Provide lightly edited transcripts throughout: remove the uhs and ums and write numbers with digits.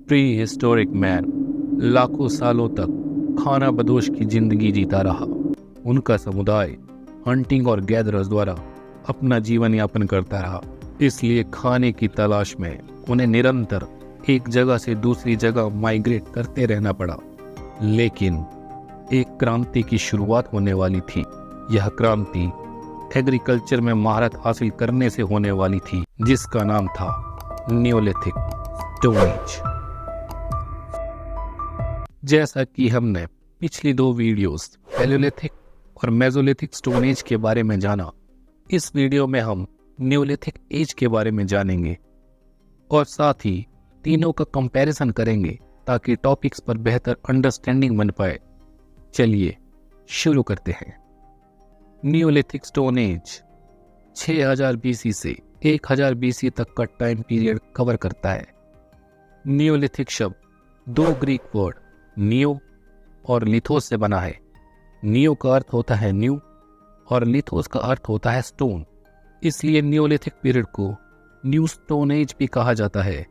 Pre historic man लाखों सालों तक खाना बदोश की जिंदगी जीता रहा। उनका समुदाय हंटिंग और गैदरर्स द्वारा अपना जीवन यापन करता रहा, इसलिए खाने की तलाश में उन्हें निरंतर एक जगह से दूसरी जगह माइग्रेट करते रहना पड़ा। लेकिन एक क्रांति की शुरुआत होने वाली थी। यह क्रांति एग्रीकल्चर में महारत हासिल करने से होने वाली थी, जिसका नाम था नियोलिथिक स्टोन एज। जैसा कि हमने पिछली दो वीडियोस पैलियोलिथिक और मेसोलिथिक स्टोन एज के बारे में जाना, इस वीडियो में हम नियोलिथिक एज के बारे में जानेंगे और साथ ही तीनों का कंपैरिजन करेंगे ताकि टॉपिक्स पर बेहतर अंडरस्टैंडिंग बन पाए। चलिए शुरू करते हैं। नियोलिथिक स्टोन एज 6000 बीसी से 1000 बीसी तक का टाइम पीरियड कवर करता है। नियोलिथिक शब्द दो ग्रीक वर्ड नियो और लिथोस से बना है। नियो का अर्थ होता है न्यू और लिथोस का अर्थ होता है स्टोन, इसलिए नियोलिथिक पीरियड को न्यू स्टोन एज भी कहा जाता है।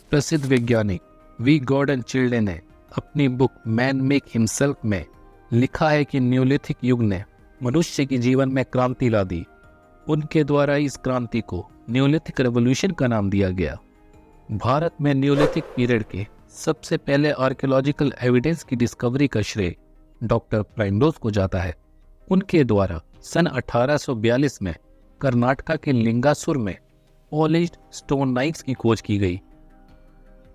प्रसिद्ध वैज्ञानिक वी गॉर्डन चिल्डे ने अपनी बुक मैन मेक हिमसेल्फ में लिखा है कि नियोलिथिक युग ने मनुष्य के जीवन में क्रांति ला दी। उनके द्वारा इस क्रांति को नियोलिथिक रेवोल्यूशन का नाम दिया गया। भारत में नियोलिथिक पीरियड के सबसे पहले आर्कियोलॉजिकल एविडेंस की डिस्कवरी का श्रेय डॉक्टर प्राइंडोस को जाता है। उनके द्वारा सन 1842 में कर्नाटका के लिंगासुर में पॉलिश्ड स्टोन नाइफ्स की खोज की गई।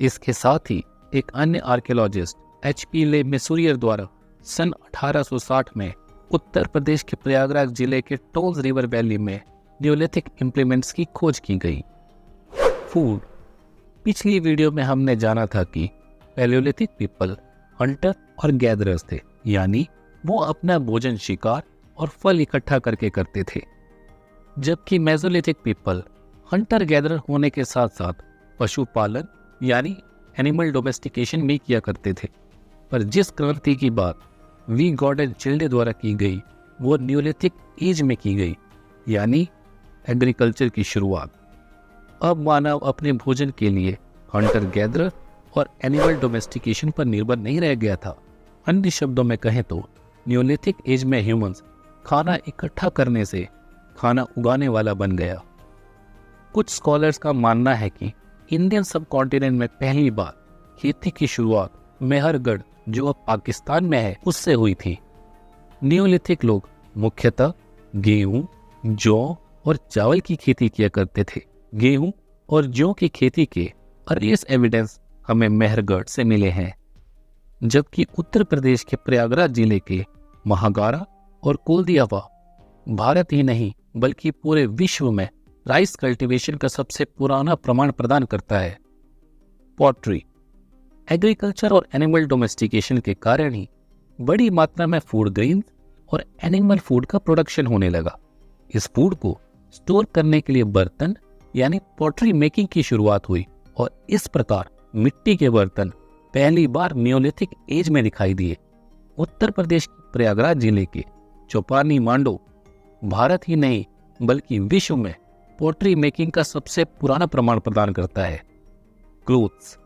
इसके साथ ही एक अन्य आर्कियोलॉजिस्ट HP ले मेसुरियर द्वारा सन 1860 में उत्तर प्रदेश के प्रयागराज जिले के टोल्स रिवर वैली में नियोलिथिक इम्प्लीमेंट्स की खोज की गई। फूड। पिछली वीडियो में हमने जाना था कि पैलियोलिथिक पीपल हंटर और गैदरर्स थे, यानी वो अपना भोजन शिकार और फल इकट्ठा करके करते थे, जबकि मेसोलिथिक पीपल हंटर गैदरर होने के साथ साथ पशुपालन यानी एनिमल डोमेस्टिकेशन भी किया करते थे। पर जिस क्रांति की बात वी गॉर्डन चिल्डे द्वारा की गई वो नियोलिथिक एज में की गई, यानी एग्रीकल्चर की शुरुआत। अब मानव अपने भोजन के लिए हंटर गैदरर और एनिमल डोमेस्टिकेशन पर निर्भर नहीं रह गया था। अन्य शब्दों में कहें तो नियोलिथिक एज में ह्यूमंस खाना इकट्ठा करने से खाना उगाने वाला बन गया। कुछ स्कॉलर्स का मानना है कि इंडियन सब कॉन्टिनेंट में पहली बार खेती की शुरुआत मेहरगढ़, जो अब पाकिस्तान में है, उससे हुई थी। नियोलिथिक लोग मुख्यतः गेहूं, जौ और चावल की खेती किया करते थे। गेहूं और जौ की खेती के अर्लीस्ट एविडेंस हमें मेहरगढ़ से मिले हैं, जबकि उत्तर प्रदेश के प्रयागराज जिले के महागारा और कोलदियावा भारत ही नहीं बल्कि पूरे विश्व में राइस कल्टीवेशन का सबसे पुराना प्रमाण प्रदान करता है। पॉटरी। एग्रीकल्चर और एनिमल डोमेस्टिकेशन के कारण ही बड़ी मात्रा में फूड ग्रेन और एनिमल फूड का प्रोडक्शन होने लगा। इस फूड को स्टोर करने के लिए बर्तन यानी पॉटरी मेकिंग की शुरुआत हुई और इस प्रकार मिट्टी के बर्तन पहली बार नियोलिथिक एज में दिखाई दिए। उत्तर प्रदेश के प्रयागराज जिले के चौपानी मांडो भारत ही नहीं बल्कि विश्व में पॉटरी मेकिंग का सबसे पुराना प्रमाण प्रदान करता है। क्लोथ्स।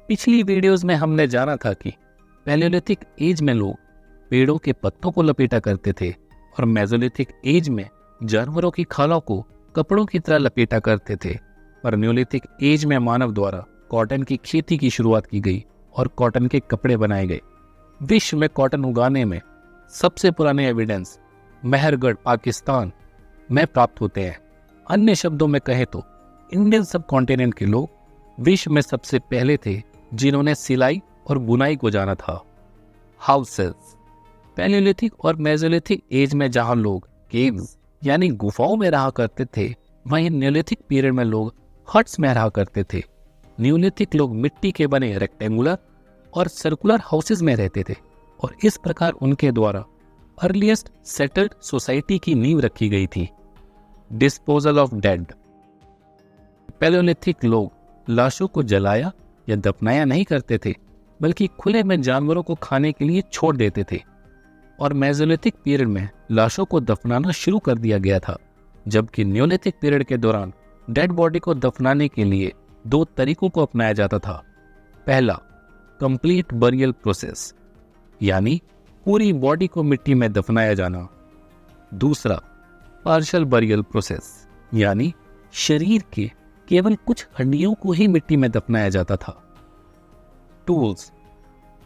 पिछली वीडियोस में हमने जाना था कि पैलियोलिथिक एज में लोग पेड़ों के पत्तों को लपेटा करते थे और मेसोलिथिक एज में जानवरों की खालों को कपड़ों की तरह लपेटा करते थे। पर नियोलिथिक एज में मानव द्वारा कॉटन की खेती की शुरुआत की गई और कॉटन के कपड़े बनाए गए। विश्व में कॉटन उगाने में सबसे पुराने एविडेंस मेहरगढ़ पाकिस्तान में प्राप्त होते हैं। अन्य शब्दों में कहें तो इंडियन सब कॉन्टिनेंट के लोग विश्व में सबसे पहले थे जिन्होंने सिलाई और बुनाई को जाना था। हाउसेस। पैलियोलिथिक और मेसोलिथिक एज में जहां लोग केव्स यानी गुफाओं में रहा करते थे, वहीं नियोलिथिक पीरियड में लोग हट्स में रहा करते थे। नियोलिथिक लोग मिट्टी के बने रेक्टेंगुलर और सर्कुलर हाउसेस में रहते थे और इस प्रकार उनके द्वारा अर्लीस्ट सेटल्ड सोसाइटी की नींव रखी गई थी। Disposal of dead. पैलियोलिथिक लोग लाशों को जलाया या दफनाया नहीं करते थे बल्कि खुले में जानवरों को खाने के लिए छोड़ देते थे और मेसोलिथिक पीरियड में लाशों को दफनाना शुरू कर दिया गया था, जबकि नियोलिथिक पीरियड के दौरान डेड बॉडी को दफनाने के लिए दो तरीकों को अपनाया जाता था। पहला, कंप्लीट बरियल प्रोसेस, यानी पूरी बॉडी को मिट्टी में दफनाया जाना। दूसरा, पार्शियल बरियल प्रोसेस, यानी शरीर के केवल कुछ हड्डियों को ही मिट्टी में दफनाया जाता था। टूल्स,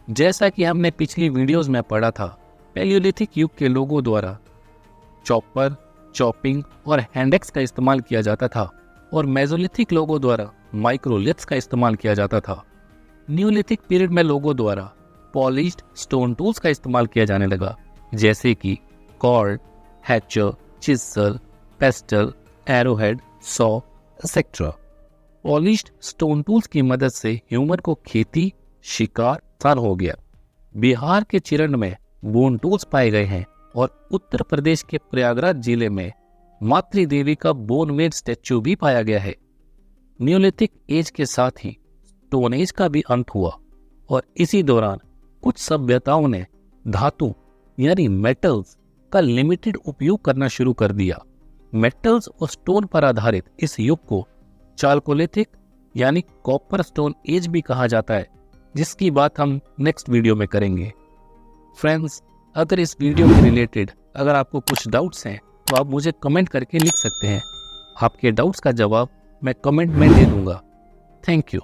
जैसा कि हमने पिछली वीडियोस में पढ़ा था, पैलियोलिथिक युग के लोगों द्वारा चॉपर, चॉपिंग और हैंडएक्स का इस्तेमाल किया जाता था और मेसोलिथिक लोगों द्वारा माइक्रोलिथ्स का इस्तेमाल किया जाता था। न्यूलिथिक पीरियड में लोगों द्वारा पॉलिश्ड स्टोन टूल्स का इस्तेमाल किया जाने लगा, जैसे कि cord, hatchet, chisel, pestle, arrowhead, saw etcetera. Polished stone tools की मदद से ह्यूमन को खेती, शिकार आसान हो गया। बिहार के चिरण में बोन टूल्स पाए गए हैं और उत्तर प्रदेश के प्रयागराज जिले में मातृ देवी का बोन मेड स्टैच्यू भी पाया गया है। न्यूलिथिक एज के साथ ही स्टोन एज का भी अंत हुआ और इसी दौरान कुछ सभ्यताओं ने धातु यानी मेटल्स का लिमिटेड उपयोग करना शुरू कर दिया। मेटल्स और स्टोन पर आधारित इस युग को चाल्कोलिथिक यानी कॉपर स्टोन एज भी कहा जाता है, जिसकी बात हम नेक्स्ट वीडियो में करेंगे। फ्रेंड्स, अगर इस वीडियो के रिलेटेड अगर आपको कुछ डाउट्स हैं तो आप मुझे कमेंट करके लिख सकते हैं। आपके डाउट्स का जवाब मैं कमेंट में दे दूंगा। Thank you.